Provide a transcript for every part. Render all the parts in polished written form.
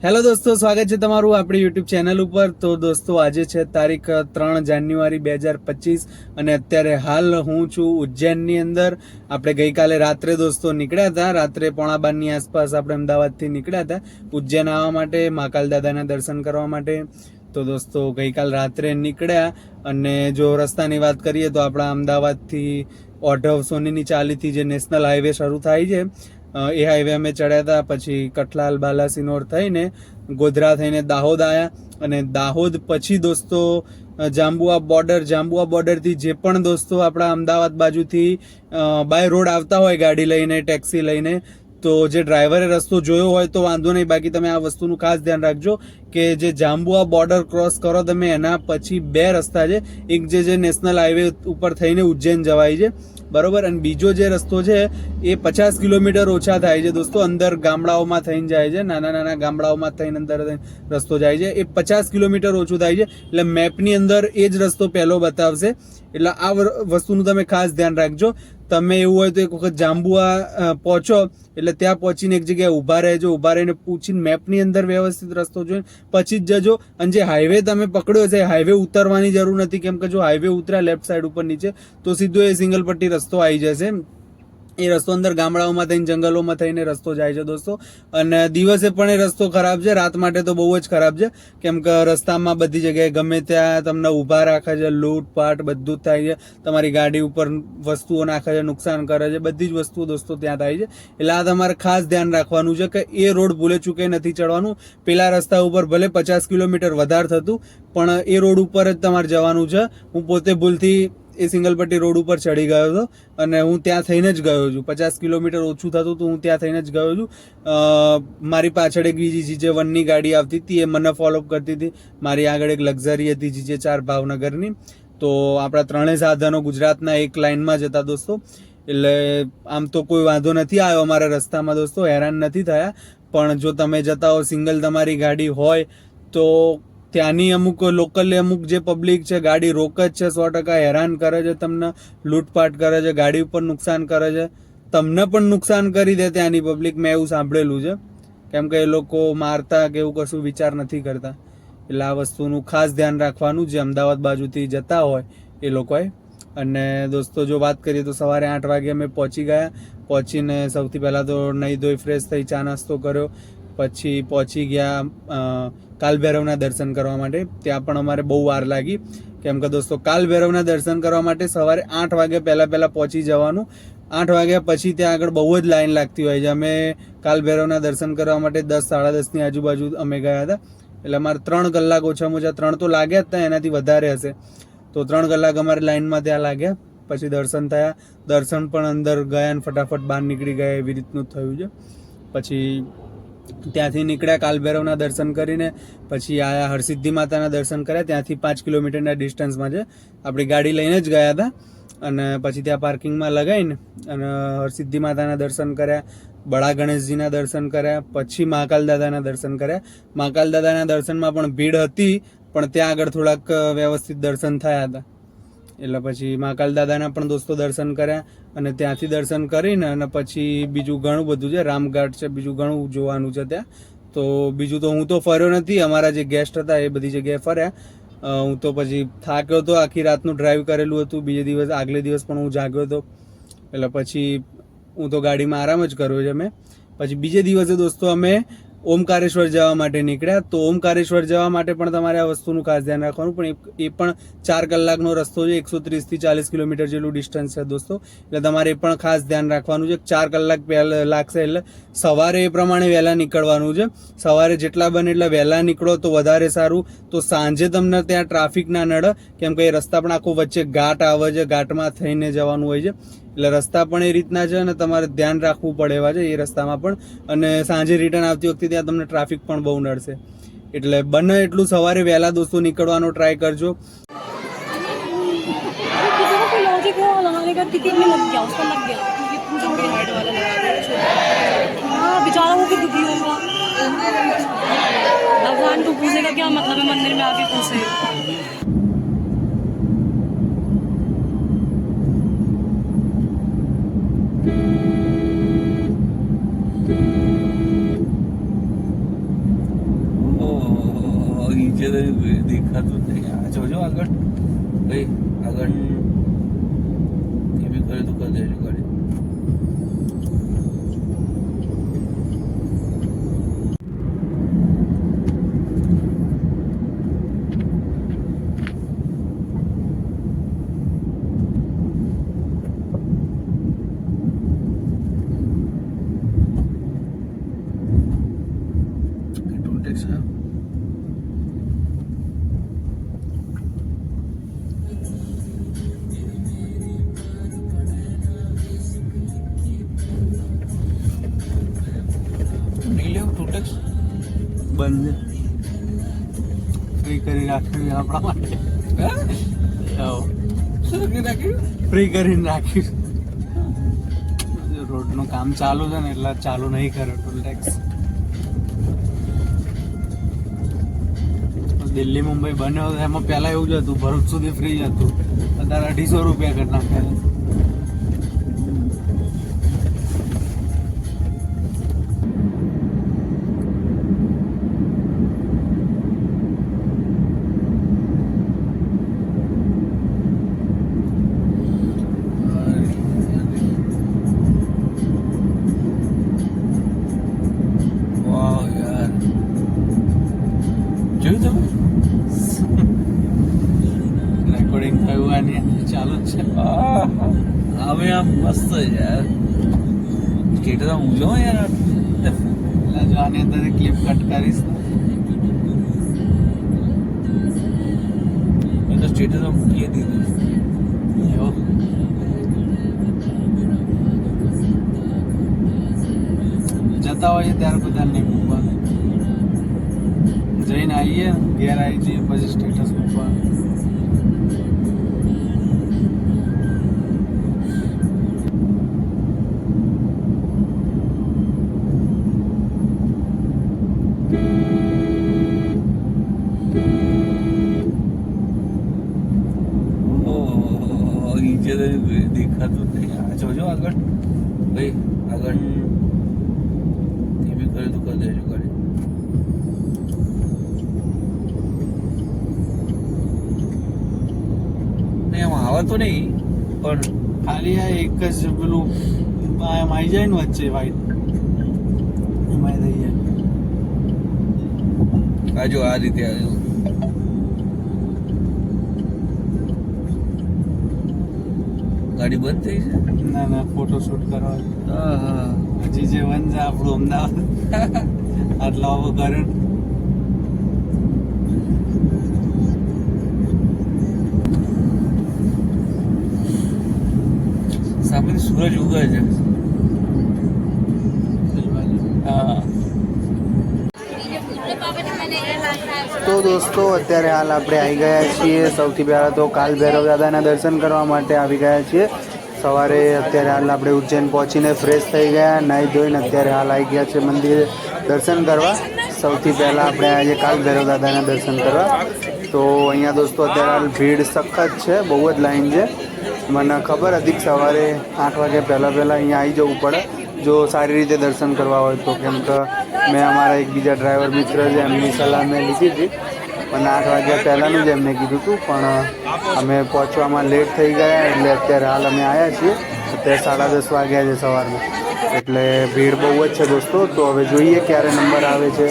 Hello દોસ્તો, સ્વાગત છે તમારું આપણી યુટ્યુબ ચેનલ ઉપર. તો દોસ્તો, આજે છે તારીખ 3 જાન્યુઆરી 2025 અને અત્યારે હાલ હું છું ઉજ્જૈનની અંદર. આપણે ગઈકાલે રાત્રે દોસ્તો નીકળ્યા હતા, રાત્રે 12:15 આસપાસ આપણે અમદાવાદથી નીકળ્યા હતા ઉજ્જૈન આવવા માટે, મહાકાલ દાદાના દર્શન કરવા માટે. તો દોસ્તો, ગઈકાલ રાત્રે નીકળ્યા અને જો રસ્તાની વાત કરીએ તો આપણા અમદાવાદથી ઓઢવ સોનીની ચાલીથી જે નેશનલ હાઈવે શરૂ થાય છે, એ હાઈવે અમે ચડ્યા હતા. પછી કઠલાલ બાલાસિનોર થઈને ગોધરા થઈને દાહોદ આવ્યા અને દાહોદ પછી દોસ્તો જાંબુઆ બોર્ડરથી જે પણ દોસ્તો આપણા અમદાવાદ બાજુથી બાય રોડ આવતા હોય ગાડી લઈને, ટેક્સી લઈને, તો જે ડ્રાઈવરે રસ્તો જોયો હોય તો વાંધો નહીં, બાકી તમે આ વસ્તુનું ખાસ ધ્યાન રાખજો કે જે જાંબુઆ બોર્ડર ક્રોસ કરો તમે એના પછી બે રસ્તા છે. એક જે નેશનલ હાઈવે ઉપર થઈને ઉજ્જૈન જવાય છે, બરોબર, અને બીજો જે રસ્તો છે એ 50 કિલોમીટર ઓછા થાય છે દોસ્તો, અંદર ગામડાઓમાં થઈને જાય છે, નાના નાના ગામડાઓમાં થઈને અંદર રસ્તો જાય છે. એ 50 કિલોમીટર ઓછું થાય છે, એટલે મેપની અંદર એ જ રસ્તો પહેલો બતાવશે. એટલે આ વસ્તુનું તમે ખાસ ધ્યાન રાખજો. તમે એવું હોય તો એક વખત જાંબુઆ પહોંચો એટલે ત્યાં પહોંચીને એક જગ્યાએ ઊભા રહેજો, ઊભા રહીને પૂછીને મેપની અંદર વ્યવસ્થિત રસ્તો જોઈને પછી જ જજો. અને જે હાઈવે તમે પકડ્યો છે હાઈવે ઉતરવાની જરૂર નથી, કેમ કે જો હાઈવે ઉતર્યા લેફ્ટ સાઈડ ઉપર નીચે તો સીધો એ સિંગલ પટ્ટી રસ્તો આવી જશે. એ રસ્તો અંદર ગામડાઓમાં થઈને જંગલોમાં થઈને રસ્તો જાય છે દોસ્તો. અને દિવસે પણ એ રસ્તો ખરાબ છે, રાત માટે તો બહુ જ ખરાબ છે, કેમ કે રસ્તામાં બધી જગ્યાએ ગમે ત્યાં તમને ઊભા રાખે છે, લૂંટપાટ બધું જ થાય છે, તમારી ગાડી ઉપર વસ્તુઓ નાખે છે, નુકસાન કરે છે, બધી જ વસ્તુઓ દોસ્તો ત્યાં થાય છે. એટલે આ તમારે ખાસ ધ્યાન રાખવાનું છે કે એ રોડ ભૂલે ચૂકે નથી ચડવાનું. પેલા રસ્તા ઉપર ભલે 50 કિલોમીટર વધારે થતું, પણ એ રોડ ઉપર જ તમારે જવાનું છે. હું પોતે ભૂલથી એ સિંગલ પટ્ટી રોડ ઉપર ચડી ગયો હતો અને હું ત્યાં થઈને જ ગયો છું. 50 કિલોમીટર ઓછું થતું તો હું ત્યાં થઈને જ ગયો છું. મારી પાછળ એક બીજી GJ1ની ગાડી આવતી હતી, એ મને ફોલોઅપ કરતી હતી. મારી આગળ એક લક્ઝરી હતી GJ4 ભાવનગરની. તો આપણા ત્રણેય સાધનો ગુજરાતના એક લાઇનમાં જતા દોસ્તો. એટલે આમ તો કોઈ વાંધો નથી આવ્યો અમારા રસ્તામાં દોસ્તો, હેરાન નથી થયા. પણ જો તમે જતા હો સિંગલ તમારી ગાડી હોય તો ત્યાંની અમુક લોકલ અમુક જે પબ્લિક છે ગાડી રોક જ છે, 100% હેરાન કરે છે, તમને લૂંટપાટ કરે છે, ગાડી ઉપર નુકસાન કરે છે, તમને પણ નુકસાન કરી દે ત્યાંની પબ્લિક. મેં એવું સાંભળેલું છે, કેમ કે એ લોકો મારતા કે એવું કશું વિચાર નથી કરતા. એટલે આ વસ્તુનું ખાસ ધ્યાન રાખવાનું જે અમદાવાદ બાજુથી જતા હોય એ લોકોએ. અને દોસ્તો, જો વાત કરીએ તો સવારે 8 વાગે અમે પહોંચી ગયા. પહોંચીને સૌથી પહેલાં તો નહીં ધોઈ ફ્રેશ થઈ ચા નાસ્તો કર્યો, પછી પહોંચી ગયા કાલભૈરવના દર્શન કરવા માટે. ત્યાં પણ અમારે બહુ વાર લાગી, કેમ કે દોસ્તો કાલભૈરવના દર્શન કરવા માટે સવારે 8 વાગે પહેલાં પહોંચી જવાનું. 8 વાગ્યા પછી ત્યાં આગળ બહુ જ લાઈન લાગતી હોય છે. અમે કાલભૈરવના દર્શન કરવા માટે 10-10:30ની આજુબાજુ અમે ગયા હતા. એટલે અમારે 3 કલાક ઓછામાં ઓછા 3 તો લાગ્યા જ હતા, એનાથી વધારે હશે. તો 3 કલાક અમારે લાઈનમાં ત્યાં લાગ્યા. પછી દર્શન થયા, દર્શન પણ અંદર ગયા ને ફટાફટ બહાર નીકળી ગયા, એવી રીતનું થયું છે. પછી ત્યાંથી નીકળ્યા કાલભૈરવના દર્શન કરીને, પછી આયા હરસિદ્ધિ માતાના દર્શન કર્યા. ત્યાંથી 5 કિલોમીટરના ડિસ્ટન્સમાં છે. આપણી ગાડી લઈને જ ગયા હતા અને પછી ત્યાં પાર્કિંગમાં લગાવીને અને હરસિદ્ધિ માતાના દર્શન કર્યા, બળા ગણેશજીના દર્શન કર્યા, પછી મહાકાલ દાદાના દર્શન કર્યા. મહાકાલ દાદાના દર્શનમાં પણ ભીડ હતી, પણ ત્યાં આગળ થોડાક વ્યવસ્થિત દર્શન થયા હતા. એટલે પછી મહાકાલ દાદાના પણ દોસ્તો દર્શન કર્યા અને ત્યાંથી દર્શન કરીને અને પછી બીજું ઘણું બધું છે, રામઘાટ છે, બીજું ઘણું જોવાનું છે ત્યાં. તો બીજું તો હું તો ફર્યો નથી, અમારા જે ગેસ્ટ હતા એ બધી જગ્યાએ ફર્યા. હું તો પછી થાક્યો હતો, આખી રાતનું ડ્રાઈવ કરેલું હતું. બીજે દિવસ આગલે દિવસ પણ હું જાગ્યો હતો, એટલે પછી હું તો ગાડીમાં આરામ જ કર્યો છે મેં. પછી બીજે દિવસે દોસ્તો અમે ઓમકારેશ્વર જવા માટે નીકળ્યા. તો ઓમકારેશ્વર જવા માટે પણ તમારે આ વસ્તુનું ખાસ ધ્યાન રાખવાનું. પણ એ પણ 4 કલાકનો રસ્તો છે, 130થી 40 કિલોમીટર જેટલું ડિસ્ટન્સ છે દોસ્તો. એટલે તમારે એ પણ ખાસ ધ્યાન રાખવાનું છે. 4 કલાક પહેલા લાગશે, એટલે સવારે એ પ્રમાણે વહેલા નીકળવાનું છે. સવારે જેટલા બને એટલા વહેલા નીકળો તો વધારે સારું. તો સાંજે તમને ત્યાં ટ્રાફિક ના નડે, કેમ કે એ રસ્તા પણ આખો વચ્ચે ઘાટ આવે છે, ઘાટમાં થઈને જવાનું હોય છે. એટલે રસ્તા પણ એ રીતના છે અને તમારે ધ્યાન રાખવું પડે એવા છે એ રસ્તામાં પણ. અને સાંજે રિટર્ન આવતી વખતે ત્યાં તમને ટ્રાફિક પણ બહુ નડશે. એટલે બને એટલું સવારે વહેલા દોસ્તો નીકળવાનો ટ્રાય કરજો. भगवान को पूछने का क्या मतलब है, मंदिर में आके पूछे. નીચે તો દેખાતું જ નહીં. આ જોજો આગળ ભાઈ, આગળ ધીમી કરે તો કરી દેજો ગાડી. ટોલ ટેક્સ હા. નહીં લેવું ટોલ ટેક્સ બંધ ફ્રી કરી રાખ્યું આપણા માટે. શું કરી નાખ્યું? ફ્રી કરીને રાખ્યું. રોડનું કામ ચાલુ છે ને એટલે ચાલુ નહીં કર્યો ટોલ ટેક્સ. દિલ્હી મુંબઈ બન્યો હતો એમાં પહેલા એવું જ હતું, ભરૂચ સુધી ફ્રી જ હતું. અત્યારે 250 રૂપિયા કરી નાખ્યા. વાહ યાર, જોયું તમે? રેકોર્ડિંગ થયું અને ચાલુ જ છે. હવે આમ મસ્ત યાર, સ્ટેટસ આમ ઊંચો યાર. એટલે જો આની અંદર ક્લિપ કટ કરીશ મેં તો સ્ટેટસ આમ મૂકી દીધું. એવો જતા હોઈએ ત્યારે બધા નહીં મૂકવાનું. જઈને આવીએ ઘેર આવી જઈએ પછી સ્ટેટસ મૂકવાનું. ઓહ, નીચે તો દેખાતું જ નહીં. આ જોજો આગળ ભાઈ, આગળ ધીમી કરે તો કરી દેજો ગાડી. નહીં આમ આવે તો નહીં પણ ખાલી આ એક જ પેલું એમ આવી જાય ને વચ્ચે વાઈટ એમાં થઈ જાય. આ જો આ રીતે આવ્યું. ગાડી બંધ થઈ છે. ના ના ફોટો શૂટ કરવા હા, હજી જે વન છે આપણું અમદાવાદ આટલા આવો કર્યો. સામેથી સૂરજ ઉગે છે. હા, તો દોસ્તો અત્યારે હાલ આપણે આવી ગયા છીએ. સૌથી પહેલાં તો કાલ ભૈરવ દાદાના દર્શન કરવા માટે આવી ગયા છીએ. સવારે અત્યારે હાલ આપણે ઉજ્જૈન પહોંચીને ફ્રેશ થઈ ગયા, નાહી ધોઈને અત્યારે હાલ આવી ગયા છે મંદિરે દર્શન કરવા. સૌથી પહેલાં આપણે આજે કાલ ભૈરવ દાદાના દર્શન કરવા. તો અહીંયા દોસ્તો અત્યારે હાલ ભીડ સખત છે, બહુ જ લાઈન છે. મને ખબર હતી કે સવારે 8 વાગે પહેલાં અહીંયા આવી જવું પડે જો સારી રીતે દર્શન કરવા હોય તો, કેમ કે મેં અમારા એક બીજા ડ્રાઈવર મિત્ર છે એમની સલાહ મેં લીધી હતી. મને 8 વાગ્યા પહેલાંનું જ એમને કીધું હતું, પણ અમે પહોંચવામાં લેટ થઈ ગયા એટલે અત્યારે હાલ અમે આવ્યા છીએ. અત્યારે 10:30 વાગ્યા છે સવારમાં, એટલે ભીડ બહુ જ છે દોસ્તો. તો હવે જોઈએ ક્યારે નંબર આવે છે.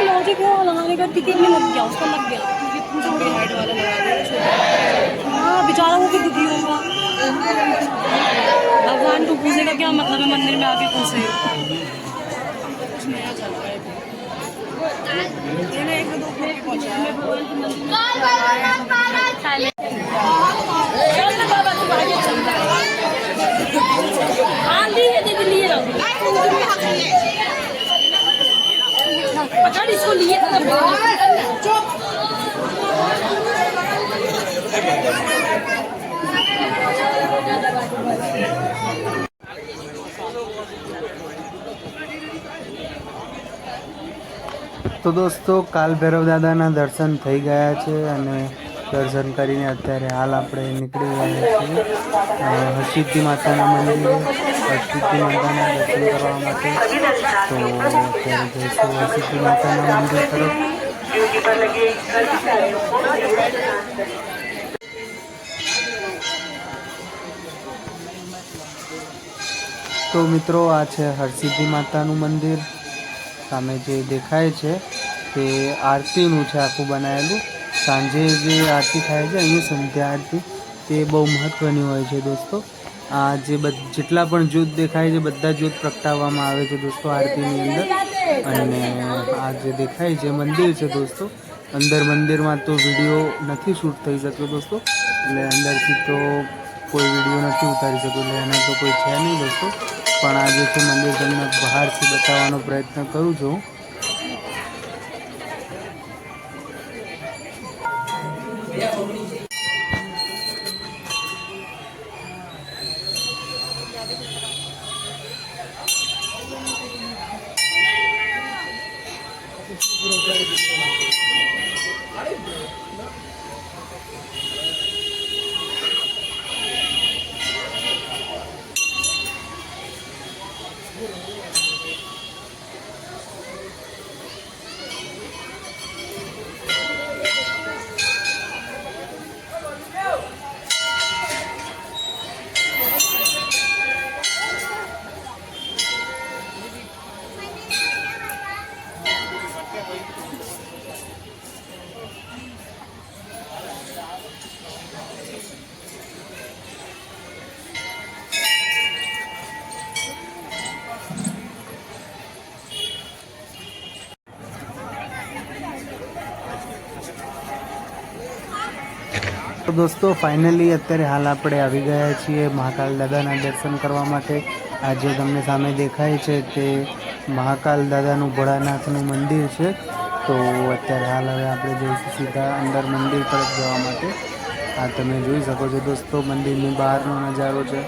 लॉजिक है लगाने का, टिकट में लग गया, उसका लग गया क्योंकि तुम छोटी हाइट वाला लगा दिया। हाँ बेचारा वो भी दुखी होगा। भगवान को पूछने का क्या मतलब है, मंदिर में आके पूछे। कुछ नया चल रहा है। एक दो पहुंचा आंधी है, दीदी लिए इसको लिए તો દોસ્તો કાલ ભૈરવ દાદાના દર્શન થઈ ગયા છે અને દર્શન કરીને અત્યારે હાલ આપણે નીકળી ગયા છીએ હરસિદ્ધિ માતાના મંદિરે હરસિદ્ધિ માતાના દર્શન કરવા માટે. તો અત્યારે જઈશું હરસિદ્ધિ માતાના મંદિર તરફ. તો મિત્રો આ છે હરસિદ્ધિ માતાનું મંદિર. સામે જે દેખાય છે તે આરતીનું છે આખું બનાવેલું. સાંજે જે આરતી થાય છે અહીંયા સંધ્યા આરતી તે બહુ મહત્ત્વની હોય છે દોસ્તો. આ જે જેટલા પણ જ્યોત દેખાય છે બધા જ્યોત પ્રગટાવવામાં આવે છે દોસ્તો આરતીની અંદર. અને આ જે દેખાય છે મંદિર છે દોસ્તો. અંદર મંદિરમાં તો વિડીયો નથી શૂટ થઈ શક્યો દોસ્તો, એટલે અંદરથી તો કોઈ વિડીયો નથી ઉતારી શક્યો, એટલે એના તો કોઈ છે નહીં દોસ્તો. પણ આ જે છે મંદિર તમને બહારથી બતાવવાનો પ્રયત્ન કરું છું. તો દોસ્તો ફાઇનલી અત્યારે હાલ આપણે આવી ગયા છીએ મહાકાલ દાદાના દર્શન કરવા માટે. આ જે તમને સામે દેખાય છે તે મહાકાલ દાદાનું ભોળાનાથનું મંદિર છે. તો અત્યારે હાલ હવે આપણે જઈશું સીધા અંદર મંદિર તરફ જવા માટે. આ તમે જોઈ શકો છો દોસ્તો મંદિરની બહારનો નજારો છે.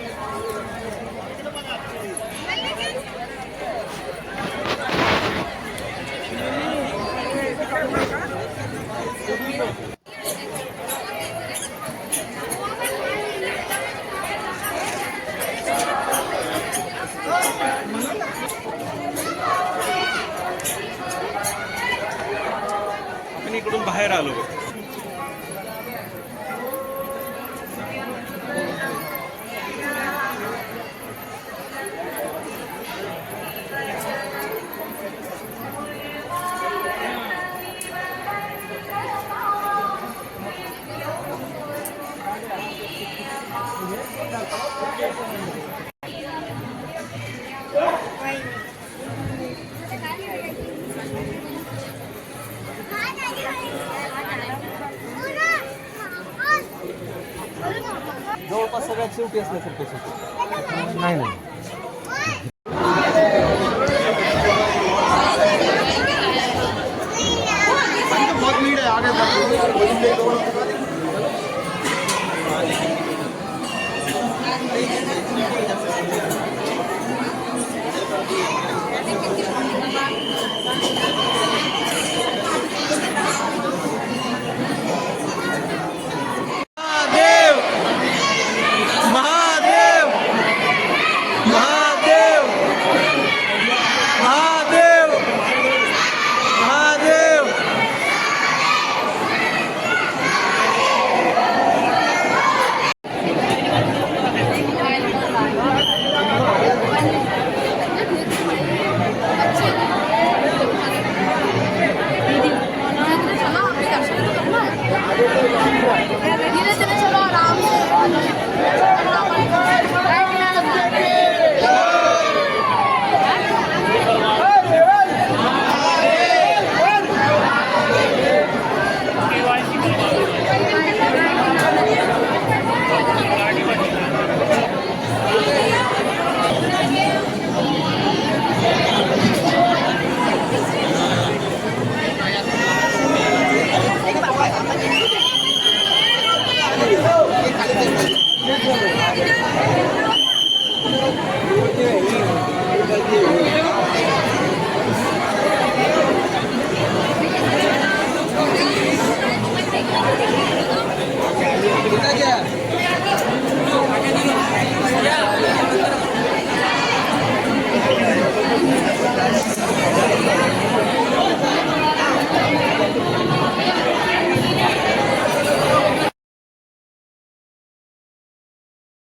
इकडून बाहेर आलो. जवळपास सगळ्यात शेवटी असल्यासारखं नाही नाही. बहुत भीड़ है आगे